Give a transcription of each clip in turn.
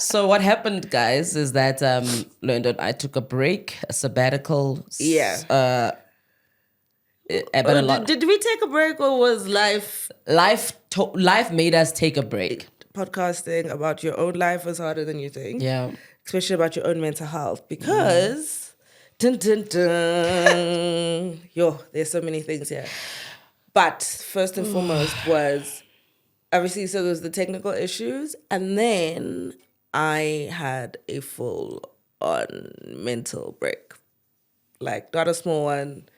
So what happened, guys, is that Learned and I took a break, a sabbatical. Yeah. But a lot. Did we take a break or was life Life made us take a break. podcasting about your own life was harder than you think? Yeah. Especially about your own mental health because dun, dun, dun, there's so many things here. But first and foremost was obviously, so there was the technical issues, and then I had a full on mental break. Like not a small one.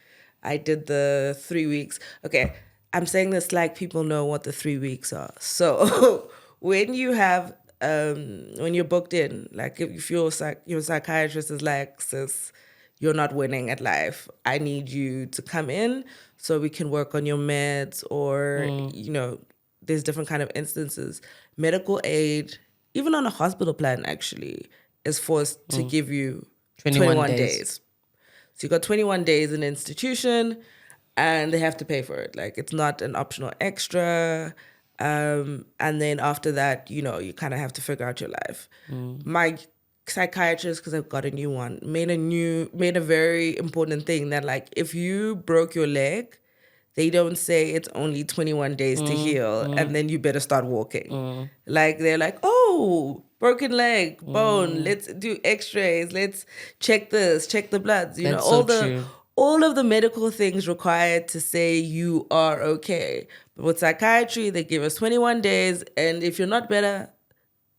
I did the 3 weeks. Okay, I'm saying this like people know what the 3 weeks are. So when you have when you're booked in, like if your psychiatrist is like, sis, you're not winning at life. I need you to come in so we can work on your meds, or there's different kind of instances. Medical aid, even on a hospital plan, actually, is forced to give you 21 days. So you got 21 days in an institution and they have to pay for it. Like it's not an optional extra. And then after that, you kind of have to figure out your life. My psychiatrist, because I've got a new one, made a very important thing that like if you broke your leg, they don't say it's only 21 days to heal and then you better start walking. Like they're like, oh, broken leg, bone, let's do x-rays, let's check this, check the bloods, That's all of the medical things required to say you are okay. But with psychiatry, they give us 21 days, and if you're not better,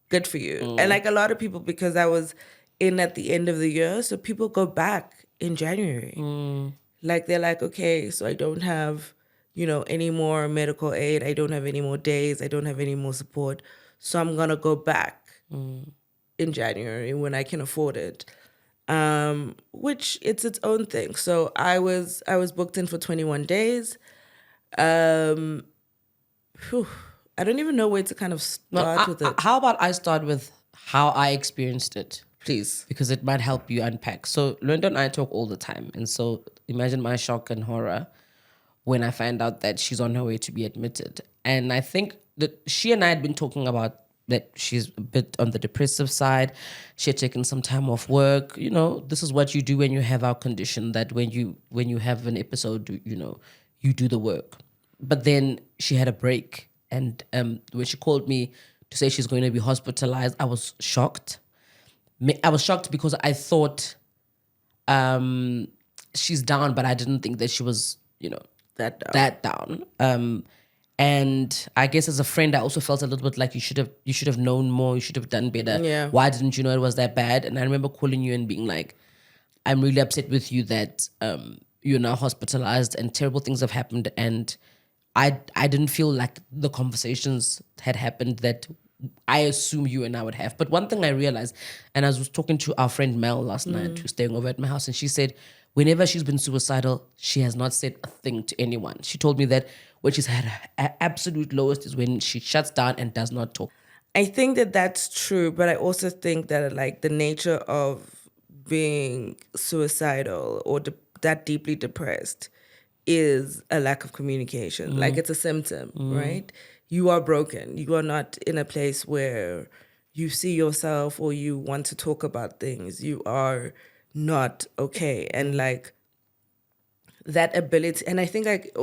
good for you. And like a lot of people, because I was in at the end of the year, so people go back in January. Like they're like, okay, so I don't have, any more medical aid. I don't have any more days. I don't have any more support. So I'm going to go back in January when I can afford it. Which it's its own thing. So I was booked in for 21 days. I don't even know where to kind of start with it. How about I start with how I experienced it? Please. Because it might help you unpack. So Linda and I talk all the time. And so imagine my shock and horror when I find out that she's on her way to be admitted. And I think that she and I had been talking about that she's a bit on the depressive side. She had taken some time off work. This is what you do when you have our condition, that when you have an episode, you do the work. But then she had a break. And when she called me to say she's going to be hospitalized, I was shocked. I was shocked because I thought she's down, but I didn't think that she was, that down. And I guess as a friend, I also felt a little bit like you should have known more. You should have done better. Yeah. Why didn't you know it was that bad? And I remember calling you and being like, I'm really upset with you that you're now hospitalized and terrible things have happened. And I didn't feel like the conversations had happened that I assume you and I would have. But one thing I realized, and I was talking to our friend Mel last night, who's staying over at my house, and she said, whenever she's been suicidal, she has not said a thing to anyone. She told me that when she's had her absolute lowest is when she shuts down and does not talk. I think that that's true, but I also think that like the nature of being suicidal or that deeply depressed is a lack of communication. Like it's a symptom, right? You are broken. You are not in a place where you see yourself or you want to talk about things. You are not okay. And like that ability, and I think like,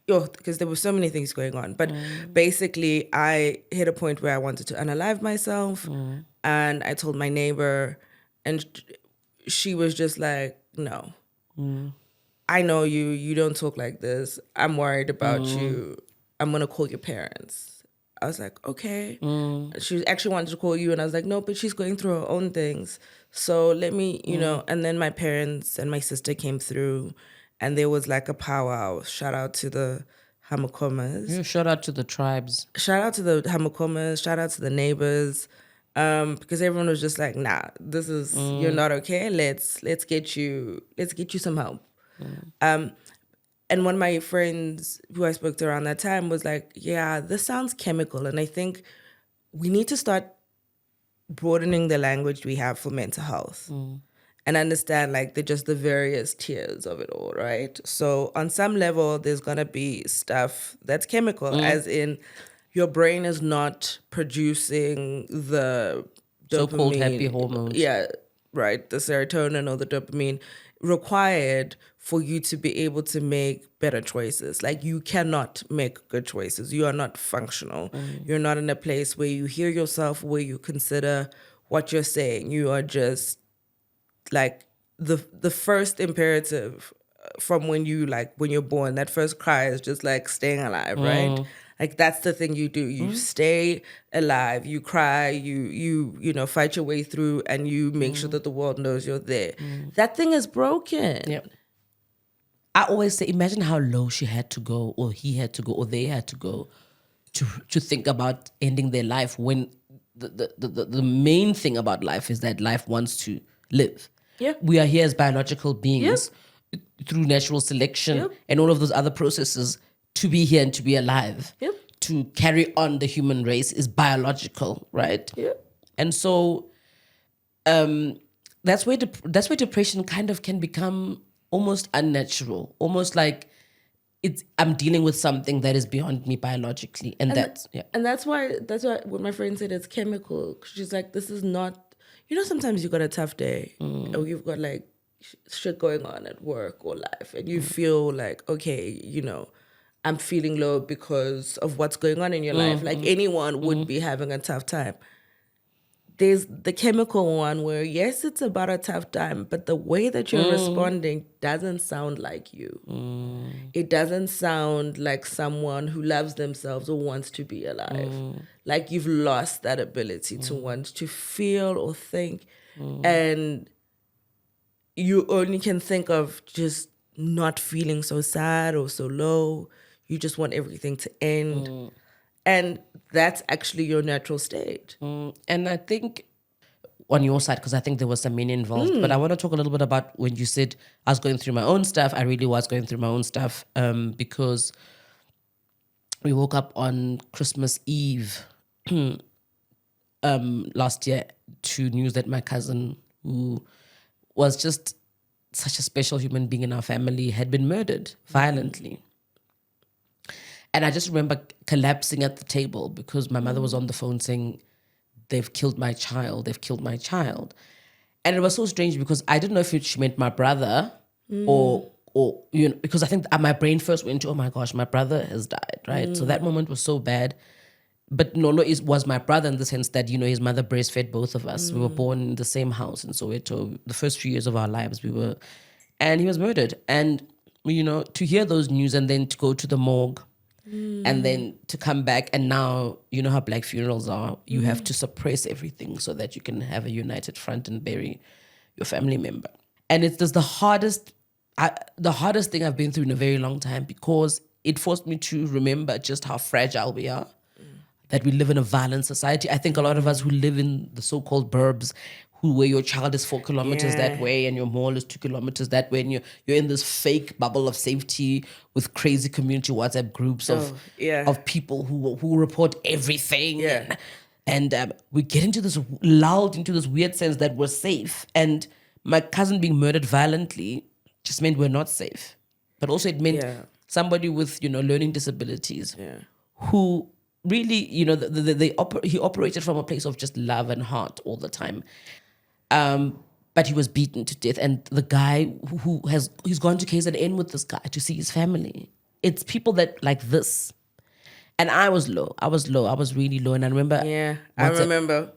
because there were so many things going on, but basically I hit a point where I wanted to unalive myself, and I told my neighbor, and she was just like, no, I know you don't talk like this. I'm worried about you. I'm going to call your parents. I was like, okay. She actually wanted to call you, and I was like, no, but she's going through her own things. So let me, and then my parents and my sister came through, and there was like a powwow. Shout out to the Hamakomas. Yeah, shout out to the tribes. Shout out to the Hamakomas. Shout out to the neighbors. Because everyone was just like, nah, this is, you're not okay. Let's get you some help. And one of my friends who I spoke to around that time was like, yeah, this sounds chemical. And I think we need to start broadening the language we have for mental health and understand like the various tiers of it all, right? So on some level, there's going to be stuff that's chemical, as in your brain is not producing the So-called happy dopamine, hormones. yeah, right, the serotonin or the dopamine required for you to be able to make better choices. Like, you cannot make good choices. You are not functional. You're not in a place where you hear yourself, where you consider what you're saying. You are just like the first imperative from when you're born, that first cry is just like staying alive, right? Like, that's the thing you do. You stay alive, you cry, you fight your way through, and you make sure that the world knows you're there. That thing is broken. Yep. I always say, imagine how low she had to go, or he had to go, or they had to go to think about ending their life, when the main thing about life is that life wants to live. Yeah. We are here as biological beings through natural selection and all of those other processes to be here and to be alive. Yep. To carry on the human race is biological, right? Yep. And so that's where depression kind of can become almost unnatural, almost like I'm dealing with something that is beyond me biologically, and that's And that's why when my friend said it's chemical, 'cause she's like, this is not, sometimes you got a tough day, or you've got like shit going on at work or life, and you feel like, okay, I'm feeling low because of what's going on in your life. Like, anyone would be having a tough time. There's the chemical one where, yes, it's about a tough time, but the way that you're responding doesn't sound like you. It doesn't sound like someone who loves themselves or wants to be alive. Like, you've lost that ability to want to feel or think. And you only can think of just not feeling so sad or so low. You just want everything to end. And that's actually your natural state. And I think on your side, because I think there was some meaning involved, but I want to talk a little bit about when you said I was going through my own stuff. I really was going through my own stuff, because we woke up on Christmas Eve last year to news that my cousin, who was just such a special human being in our family, had been murdered violently. And I just remember collapsing at the table because my mother was on the phone saying, they've killed my child, they've killed my child. And it was so strange because I didn't know if she meant my brother or because I think my brain first went to, oh my gosh, my brother has died, right? So that moment was so bad. But Nolo was my brother in the sense that, his mother breastfed both of us. We were born in the same house in Soweto. The first few years of our lives, and he was murdered. And, to hear those news and then to go to the morgue, and then to come back, and now you know how Black funerals are. You have to suppress everything so that you can have a united front and bury your family member. And it's just the hardest thing I've been through in a very long time, because it forced me to remember just how fragile we are, that we live in a violent society. I think a lot of us who live in the so-called burbs, where your child is 4 kilometers that way and your mall is 2 kilometers that way, and you're in this fake bubble of safety with crazy community WhatsApp groups of people who report everything. And we get lulled into this weird sense that we're safe. And my cousin being murdered violently just meant we're not safe. But also it meant somebody with, learning disabilities who really, he operated from a place of just love and heart all the time. But he was beaten to death. And the guy he's gone to KZN with this guy to see his family. It's people that like this. And I was low. I was really low. And I remember. Yeah, I remember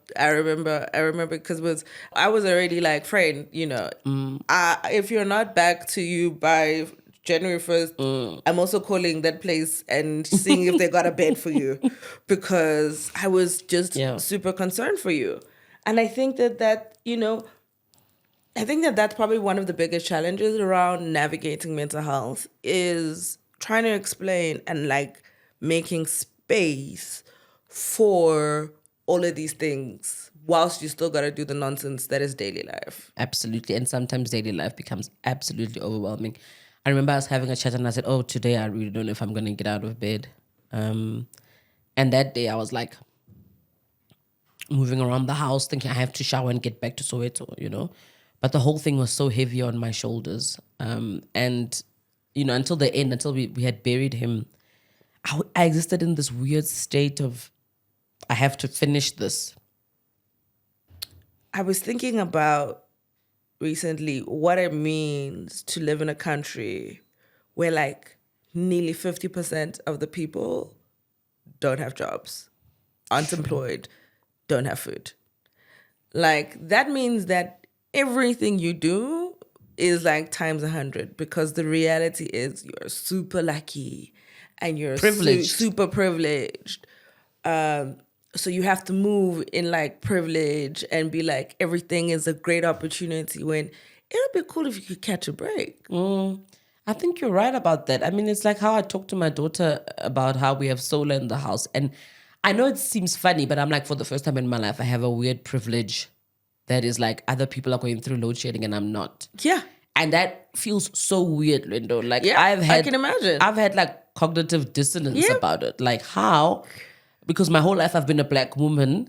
because I was already like, friend, if you're not back to you by January 1st, I'm also calling that place and seeing if they got a bed for you, because I was just super concerned for you. And I think that's probably one of the biggest challenges around navigating mental health, is trying to explain and like making space for all of these things whilst you still got to do the nonsense that is daily life. Absolutely. And sometimes daily life becomes absolutely overwhelming. I remember I was having a chat and I said, oh, today I really don't know if I'm going to get out of bed. And that day I was like moving around the house thinking I have to shower and get back to Soweto, But the whole thing was so heavy on my shoulders. And, until the end, until we had buried him, I existed in this weird state of, I have to finish this. I was thinking about recently what it means to live in a country where like nearly 50% of the people don't have jobs, aren't employed, don't have food. Like that means that everything you do is like times 100, because the reality is you're super lucky and you're Privileged. super privileged. So you have to move in like privilege and be like everything is a great opportunity, when it'll be cool if you could catch a break. I think you're right about that. I mean, it's like how I talk to my daughter about how we have solar in the house. And I know it seems funny, but I'm like, for the first time in my life, I have a weird privilege that is like other people are going through load shedding and I'm not. Yeah. And that feels so weird, Lindo. Like Yeah, I can imagine. I've had like cognitive dissonance Yeah. about it. Like how, because my whole life I've been a black woman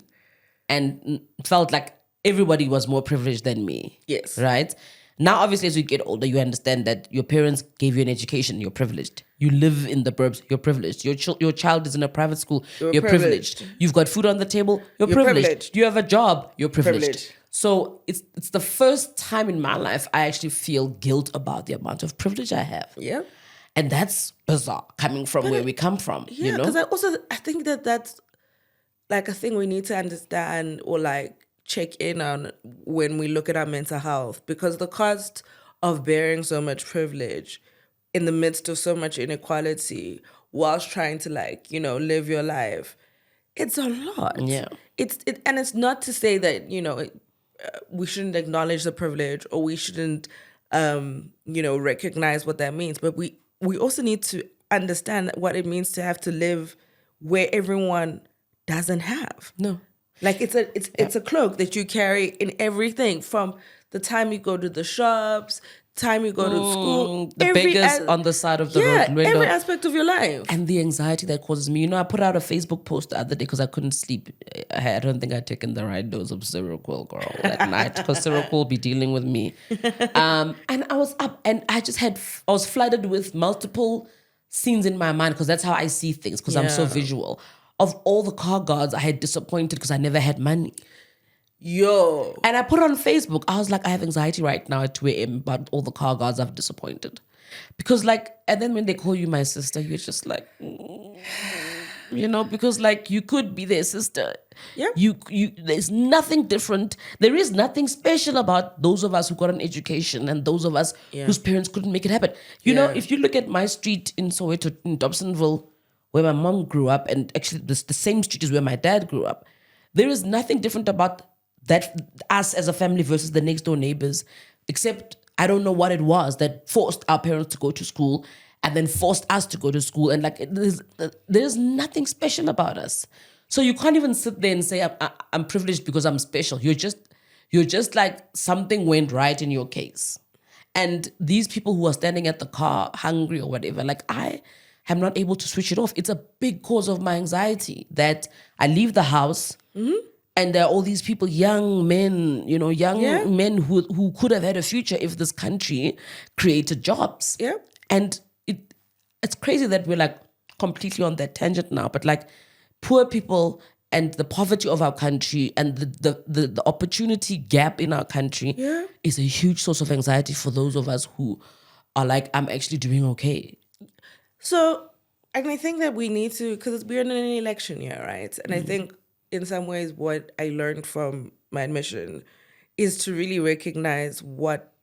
and felt like everybody was more privileged than me. Yes. Right? Now, obviously, as you get older, you understand that your parents gave you an education, you're privileged. You live in the burbs, you're privileged. Your child is in a private school, you're privileged. You've got food on the table, you're privileged. You have a job, you're privileged. So it's the first time in my life I actually feel guilt about the amount of privilege I have. Yeah. And that's bizarre coming from where we come from. Yeah, you know? because I think that that's like a thing we need to understand or like check in on when we look at our mental health, because the cost of bearing so much privilege in the midst of so much inequality whilst trying to like, you know, live your life, it's a lot. Yeah. And it's not to say that, you know, we shouldn't acknowledge the privilege or we shouldn't you know, recognize what that means, but we also need to understand what it means to have to live where everyone doesn't have. No. Like it's a cloak that you carry in everything, from the time you go to the shops, time you go to school, The beggars on the side of the road. Lwendo. every aspect of your life. And the anxiety that causes me. You know, I put out a Facebook post the other day because I couldn't sleep. I don't think I'd taken the right dose of Seroquel, girl, that night, because Seroquel will be dealing with me. And I was up and I was flooded with multiple scenes in my mind, because that's how I see things, because I'm so Yeah. visual. Of all the car guards I had disappointed because I never had money. Yo. And I put on Facebook, I was like, I have anxiety right now at 2 a.m. about all the car guards I've disappointed. Because like, and then when they call you my sister, you're just like, you know, because like you could be their sister. Yeah. You there's nothing different. There is nothing special about those of us who got an education and those of us whose parents couldn't make it happen. You know, if you look at my street in Soweto, in Dobsonville, where my mom grew up, and actually the same street is where my dad grew up, there is nothing different about that, us as a family versus the next door neighbors, except I don't know what it was that forced our parents to go to school and then forced us to go to school. And like, there's nothing special about us. So you can't even sit there and say, I'm privileged because I'm special. You're just like, something went right in your case. And these people who are standing at the car hungry or whatever, like I am not able to switch it off. It's a big cause of my anxiety that I leave the house and there are all these people, young men, you know, men who could have had a future if this country created jobs. Yeah. And it's crazy that we're like completely on that tangent now, but like poor people and the poverty of our country and the opportunity gap in our country is a huge source of anxiety for those of us who are like, I'm actually doing okay. So, and I think that we need to, because we're in an election year, right? And I think in some ways what I learned from my admission is to really recognize what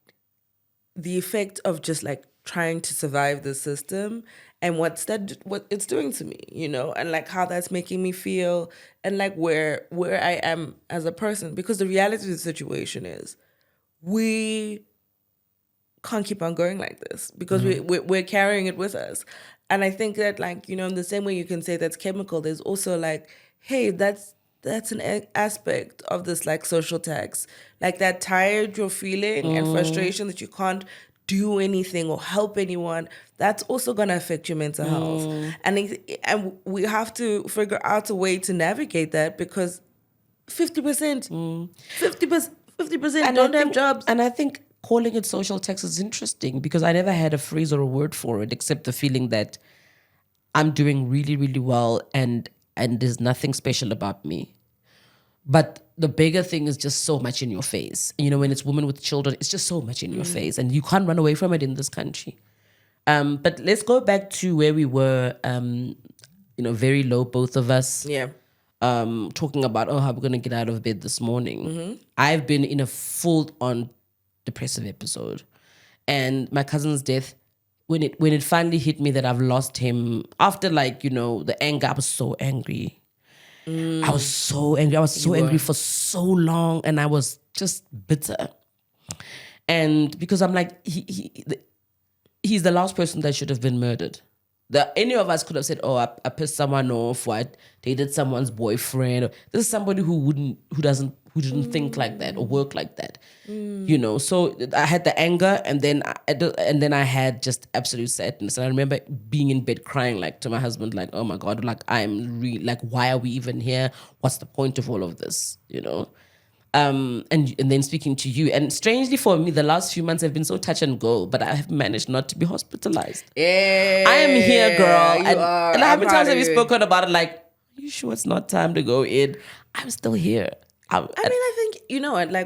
the effect of just like trying to survive the system and what it's doing to me, you know, and like how that's making me feel and like where I am as a person. Because the reality of the situation is we can't keep on going like this because we're carrying it with us. And I think that, like, you know, in the same way you can say that's chemical, there's also like, hey, that's an aspect of this like social tax, like that tired you're feeling and frustration that you can't do anything or help anyone. That's also gonna affect your mental health, and we have to figure out a way to navigate that, because 50% don't have jobs. And I think calling it social tax is interesting because I never had a phrase or a word for it except the feeling that I'm doing really, really well and there's nothing special about me. But the bigger thing is just so much in your face. You know, when it's women with children, it's just so much in your face, and you can't run away from it in this country. But let's go back to where we were, very low, both of us. Yeah. Talking about, how we're going to get out of bed this morning. I've been in a full-on depressive episode. And my cousin's death, when it finally hit me that I've lost him, after the anger, I was so angry. I was so angry. I was so angry for so long, and I was just bitter. And because I'm like, he's the last person that should have been murdered. Any of us could have said, I pissed someone off, or I dated someone's boyfriend. This is somebody who didn't think like that or work like that. So I had the anger, and then I had just absolute sadness. And I remember being in bed crying to my husband, oh my God, I'm really why are we even here? What's the point of all of this? And then speaking to you. And strangely for me, the last few months have been so touch and go, but I have managed not to be hospitalized. Yeah. I am here, girl. You are. And how many times have you you. spoken about it? Are you sure it's not time to go in? I'm still here. I think,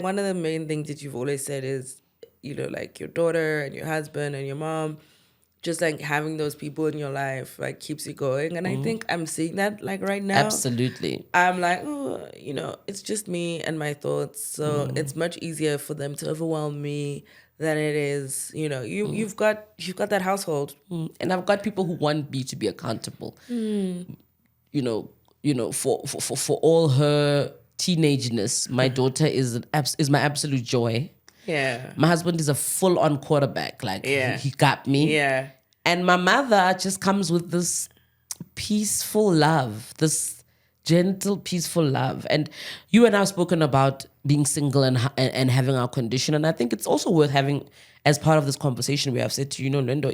one of the main things that you've always said is, your daughter and your husband and your mom, just having those people in your life keeps you going. And I think I'm seeing that right now. Absolutely. I'm it's just me and my thoughts. So it's much easier for them to overwhelm me than it is, you've got that household. And I've got people who want me to be accountable. For all her teenageness, my daughter is my absolute joy. Yeah. My husband is a full-on quarterback. He got me. Yeah. And my mother just comes with this peaceful love, this gentle, peaceful love. And you and I have spoken about being single and having our condition. And I think it's also worth having, as part of this conversation, we have said to you, Lendo,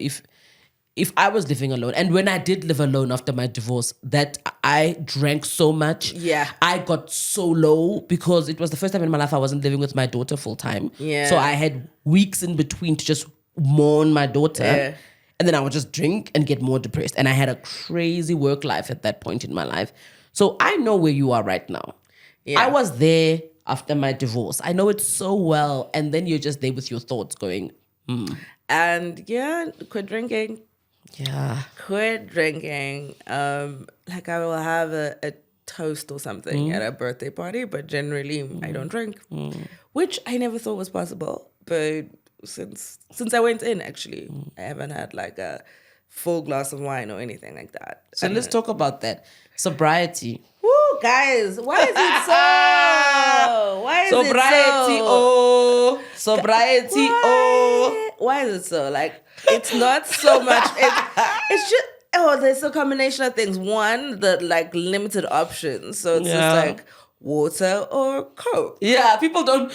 if I was living alone, and when I did live alone after my divorce, that I drank so much. Yeah. I got so low because it was the first time in my life I wasn't living with my daughter full time. Yeah. So I had weeks in between to just mourn my daughter. Yeah. And then I would just drink and get more depressed. And I had a crazy work life at that point in my life. So I know where you are right now. Yeah. I was there after my divorce. I know it so well. And then you're just there with your thoughts going, And quit drinking. Yeah. Quit drinking. I will have a toast or something at a birthday party, but generally I don't drink, which I never thought was possible. But since I went in, actually, I haven't had a full glass of wine or anything like that. So let's talk about that. Sobriety. Woo, guys, why is it so? Why is Sobriety, it so? Sobriety, Why is it so? It's not so much. It's just, there's a combination of things. One, the limited options. So it's just water or Coke. Yeah, people don't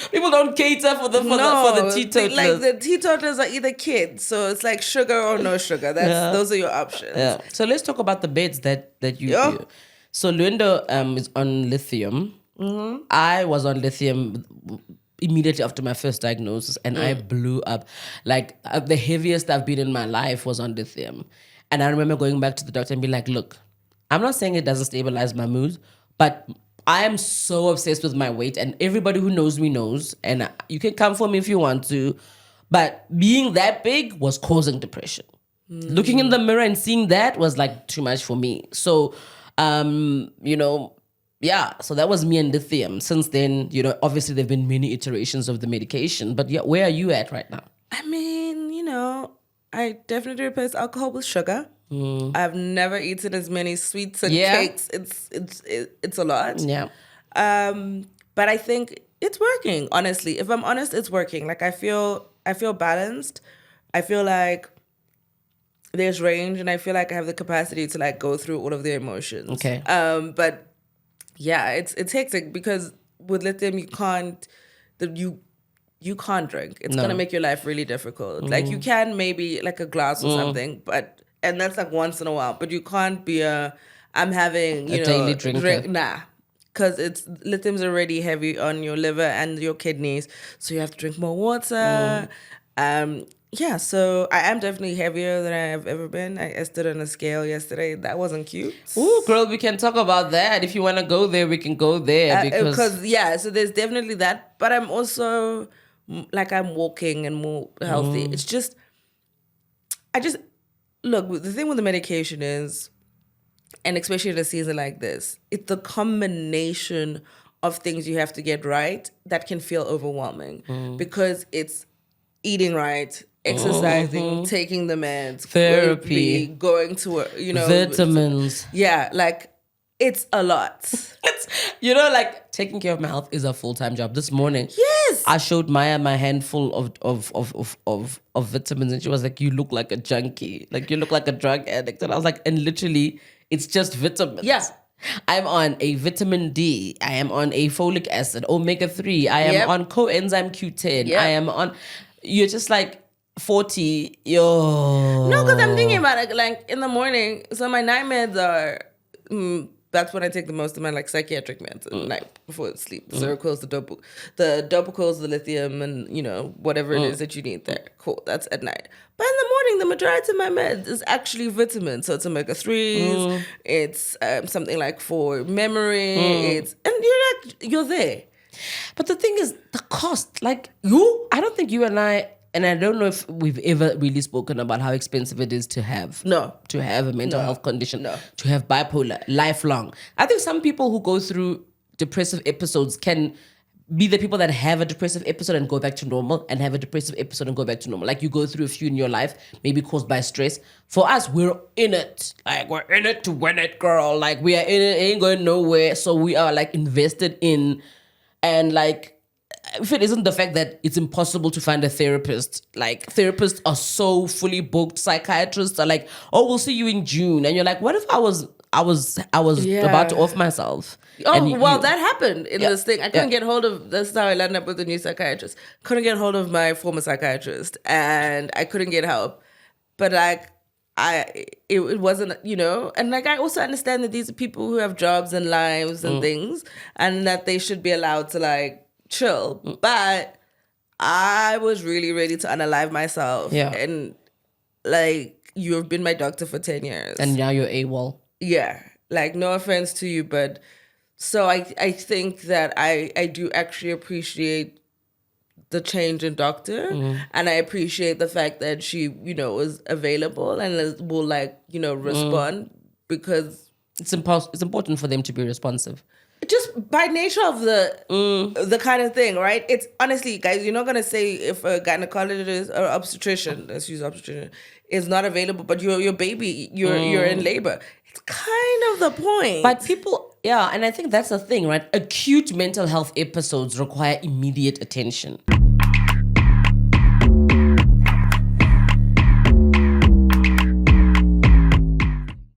cater for the teetotalers. The teetotalers are either kids, so it's sugar or no sugar. Those are your options. Yeah. So let's talk about the beds that you do. So Luendo is on lithium. Mm-hmm. I was on lithium immediately after my first diagnosis, and I blew up. The heaviest I've been in my life was on lithium. And I remember going back to the doctor and being like, look, I'm not saying it doesn't stabilize my mood, but I am so obsessed with my weight, and everybody who knows me knows, and you can come for me if you want to, but being that big was causing depression. Looking in the mirror and seeing that was too much for me. So, so that was me and lithium. Since then, obviously there have been many iterations of the medication, but where are you at right now? I mean, I definitely replace alcohol with sugar. I've never eaten as many sweets and cakes. It's a lot. Yeah. But I think it's working. Honestly, if I'm honest, it's working. I feel balanced. I feel like there's range, and I feel like I have the capacity to go through all of the emotions. Okay. But yeah, it's hectic because with lithium you can't drink. It's gonna make your life really difficult. You can maybe a glass or something, and that's once in a while. But you can't be I'm having a daily drinker. Nah, because lithium's already heavy on your liver and your kidneys, so you have to drink more water. Yeah, so I am definitely heavier than I have ever been. I stood on a scale yesterday. That wasn't cute. Ooh, girl, we can talk about that. If you want to go there, we can go there because Yeah, so there's definitely that. But I'm also like I'm walking and more healthy. It's just, I just look. The thing with the medication is, and especially in a season like this, it's the combination of things you have to get right that can feel overwhelming because it's eating right, exercising, taking the meds, Therapy. going to work, vitamins. yeah, like it's a lot. Like taking care of my health is a full-time job. This morning, Yes. I showed Maya my handful of vitamins, and she was like, "You look like a junkie. Like you look like a drug addict." And I was like, "And literally, it's just vitamins." Yeah. I'm on a vitamin D. I am on a folic acid, omega-3. I am Yep. on coenzyme Q10. Yep. I am on. You're just like 40. Yo. No, because I'm thinking about it like in the morning. So my night meds are. That's when I take the most of my like psychiatric meds at night before sleep. The Seroquels, the Dopacos, the lithium, and whatever it is that you need there. Cool, that's at night. But in the morning, the majority of my meds is actually vitamins. So it's omega-3s. It's something like for memory. And you're there. But the thing is, the cost. Like I don't think you and I don't know if we've ever really spoken about how expensive it is to have. No. To have a mental health condition. No. To have bipolar, lifelong. I think some people who go through depressive episodes can be the people that have a depressive episode and go back to normal, and have a depressive episode and go back to normal. Like you go through a few in your life, maybe caused by stress. For us, we're in it. Like we're in it to win it, girl. Like we are in it, ain't going nowhere. So we are like invested in, and like, if it isn't the fact that it's impossible to find a therapist, like therapists are so fully booked, psychiatrists are like, "Oh, we'll see you in June," and you're like, "What if I was Yeah. about to off myself?" Oh, And that happened in this thing. I couldn't get hold of, that's how I landed up with a new psychiatrist. Couldn't get hold of my former psychiatrist and I couldn't get help. But like, it wasn't, and like, I also understand that these are people who have jobs and lives and things and that they should be allowed to like chill. But I was really ready to unalive myself. Yeah. And like, you have been my doctor for 10 years. and now you're AWOL. Yeah, like no offense to you, but so I think that I do actually appreciate the change in doctor, and I appreciate the fact that she was available and will like respond because It's important for them to be responsive. just by nature of the kind of thing, right? It's honestly, guys, you're not gonna say if a gynecologist or obstetrician, let's use obstetrician, is not available, but your baby, you're in labor. It's kind of the point. But people, yeah, and I think that's the thing, right? Acute mental health episodes require immediate attention.